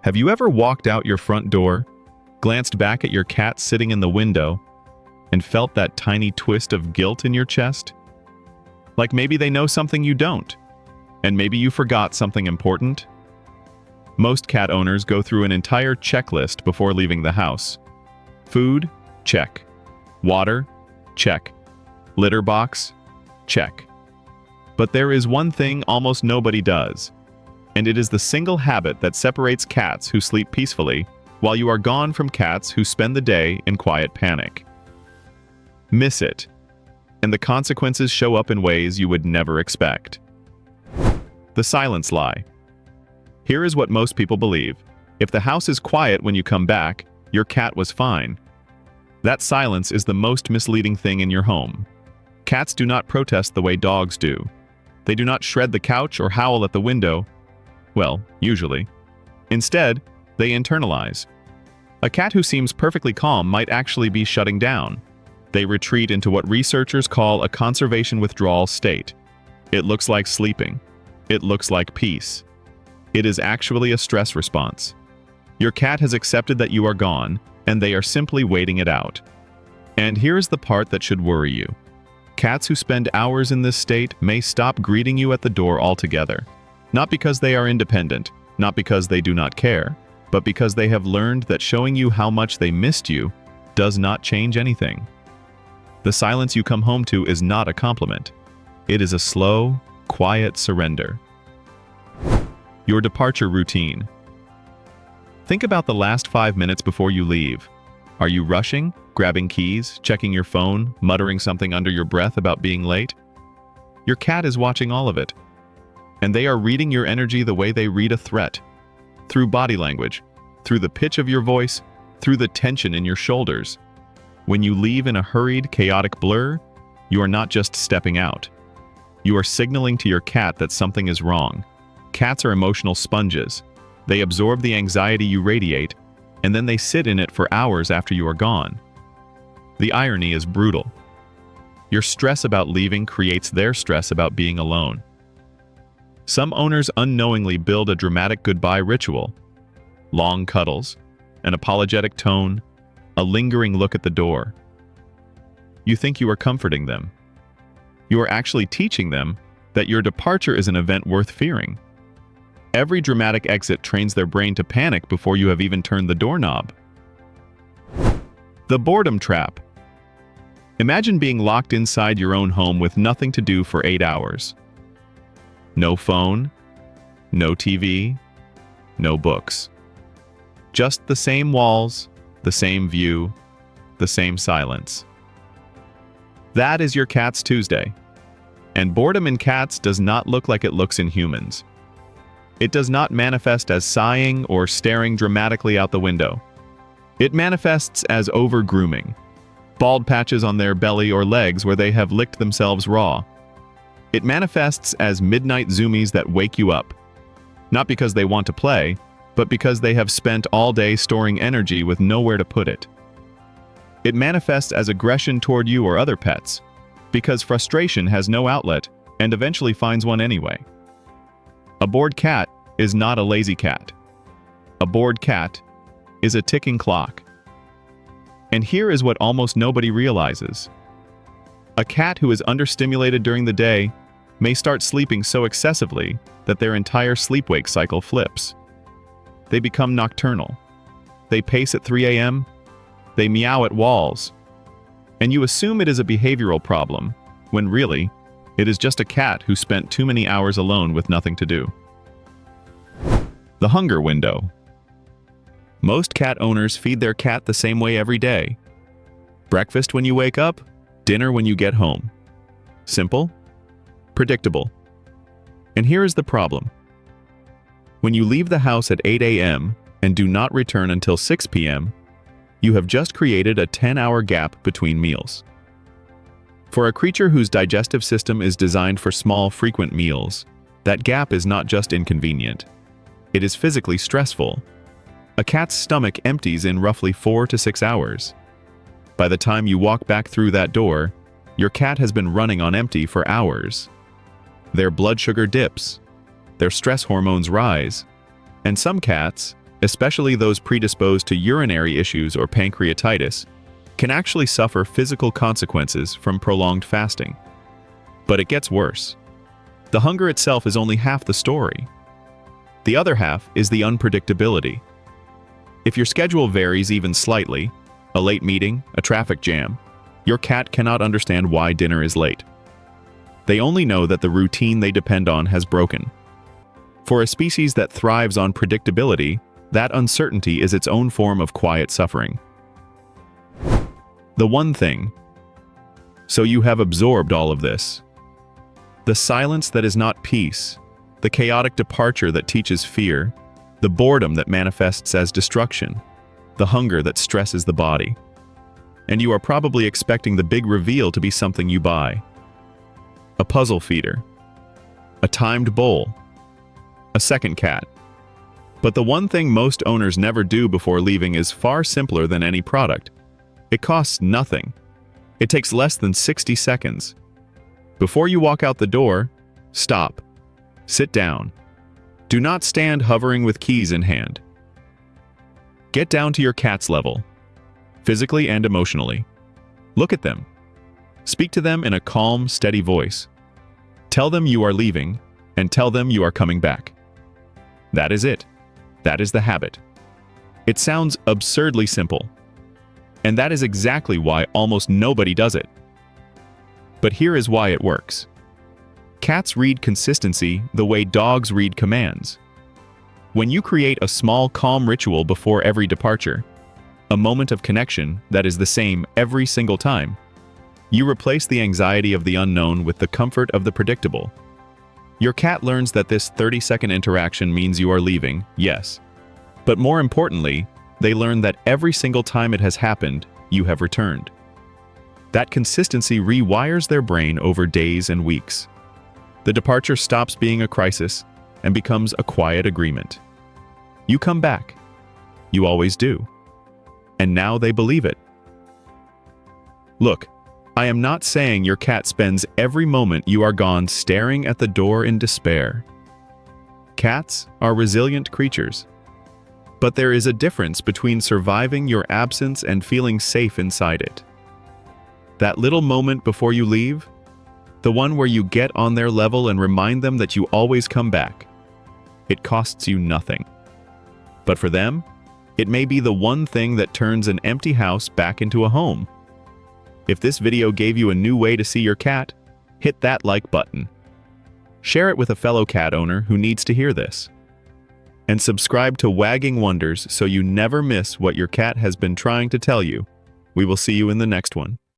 Have you ever walked out your front door, glanced back at your cat sitting in the window, and felt that tiny twist of guilt in your chest? Like maybe they know something you don't, and maybe you forgot something important? Most cat owners go through an entire checklist before leaving the house. Food? Check. Water? Check. Litter box? Check. But there is one thing almost nobody does, and it is the single habit that separates cats who sleep peacefully while you are gone from cats who spend the day in quiet panic. Miss it, and the consequences show up in ways you would never expect. The silence lie. Here is what most people believe. If the house is quiet when you come back, your cat was fine. That silence is the most misleading thing in your home. Cats do not protest the way dogs do. They do not shred the couch or howl at the window. Well, usually. Instead, they internalize. A cat who seems perfectly calm might actually be shutting down. They retreat into what researchers call a conservation withdrawal state. It looks like sleeping. It looks like peace. It is actually a stress response. Your cat has accepted that you are gone, and they are simply waiting it out. And here's the part that should worry you. Cats who spend hours in this state may stop greeting you at the door altogether. Not because they are independent, not because they do not care, but because they have learned that showing you how much they missed you does not change anything. The silence you come home to is not a compliment. It is a slow, quiet surrender. Your departure routine. Think about the last 5 minutes before you leave. Are you rushing, grabbing keys, checking your phone, muttering something under your breath about being late? Your cat is watching all of it. And they are reading your energy the way they read a threat. Through body language, through the pitch of your voice, through the tension in your shoulders. When you leave in a hurried, chaotic blur, you are not just stepping out. You are signaling to your cat that something is wrong. Cats are emotional sponges. They absorb the anxiety you radiate, and then they sit in it for hours after you are gone. The irony is brutal. Your stress about leaving creates their stress about being alone. Some owners unknowingly build a dramatic goodbye ritual. Long cuddles, an apologetic tone, a lingering look at the door. You think you are comforting them. You are actually teaching them that your departure is an event worth fearing. Every dramatic exit trains their brain to panic before you have even turned the doorknob. The boredom trap. Imagine being locked inside your own home with nothing to do for 8 hours. No phone, no TV, no books. Just the same walls, the same view, the same silence. That is your cat's Tuesday. And boredom in cats does not look like it looks in humans. It does not manifest as sighing or staring dramatically out the window. It manifests as over-grooming, bald patches on their belly or legs where they have licked themselves raw. It manifests as midnight zoomies that wake you up, not because they want to play, but because they have spent all day storing energy with nowhere to put it. It manifests as aggression toward you or other pets, because frustration has no outlet and eventually finds one anyway. A bored cat is not a lazy cat. A bored cat is a ticking clock. And here is what almost nobody realizes. A cat who is understimulated during the day may start sleeping so excessively that their entire sleep-wake cycle flips. They become nocturnal. They pace at 3 a.m. They meow at walls. And you assume it is a behavioral problem, when really, it is just a cat who spent too many hours alone with nothing to do. The hunger window. Most cat owners feed their cat the same way every day. Breakfast when you wake up, dinner when you get home. Simple, predictable. And here is the problem. When you leave the house at 8 a.m. and do not return until 6 p.m., you have just created a 10-hour gap between meals. For a creature whose digestive system is designed for small, frequent meals, that gap is not just inconvenient. It is physically stressful. A cat's stomach empties in roughly 4 to 6 hours. By the time you walk back through that door, your cat has been running on empty for hours. Their blood sugar dips, their stress hormones rise, and some cats, especially those predisposed to urinary issues or pancreatitis, can actually suffer physical consequences from prolonged fasting. But it gets worse. The hunger itself is only half the story. The other half is the unpredictability. If your schedule varies even slightly, a late meeting, a traffic jam, your cat cannot understand why dinner is late. They only know that the routine they depend on has broken. For a species that thrives on predictability, that uncertainty is its own form of quiet suffering. The one thing. So you have absorbed all of this. The silence that is not peace, the chaotic departure that teaches fear, the boredom that manifests as destruction, the hunger that stresses the body. And you are probably expecting the big reveal to be something you buy. A puzzle feeder, a timed bowl, a second cat. But the one thing most owners never do before leaving is far simpler than any product. It costs nothing. It takes less than 60 seconds. Before you walk out the door, stop. Sit down. Do not stand hovering with keys in hand. Get down to your cat's level, physically and emotionally. Look at them. Speak to them in a calm, steady voice. Tell them you are leaving, and tell them you are coming back. That is it. That is the habit. It sounds absurdly simple. And that is exactly why almost nobody does it. But here is why it works. Cats read consistency the way dogs read commands. When you create a small, calm ritual before every departure, a moment of connection that is the same every single time, you replace the anxiety of the unknown with the comfort of the predictable. Your cat learns that this 30-second interaction means you are leaving, yes. But more importantly, they learn that every single time it has happened, you have returned. That consistency rewires their brain over days and weeks. The departure stops being a crisis and becomes a quiet agreement. You come back. You always do. And now they believe it. Look, I am not saying your cat spends every moment you are gone staring at the door in despair. Cats are resilient creatures. But there is a difference between surviving your absence and feeling safe inside it. That little moment before you leave, the one where you get on their level and remind them that you always come back, it costs you nothing. But for them, it may be the one thing that turns an empty house back into a home. If this video gave you a new way to see your cat, hit that like button. Share it with a fellow cat owner who needs to hear this. And subscribe to Wagging Wonders so you never miss what your cat has been trying to tell you. We will see you in the next one.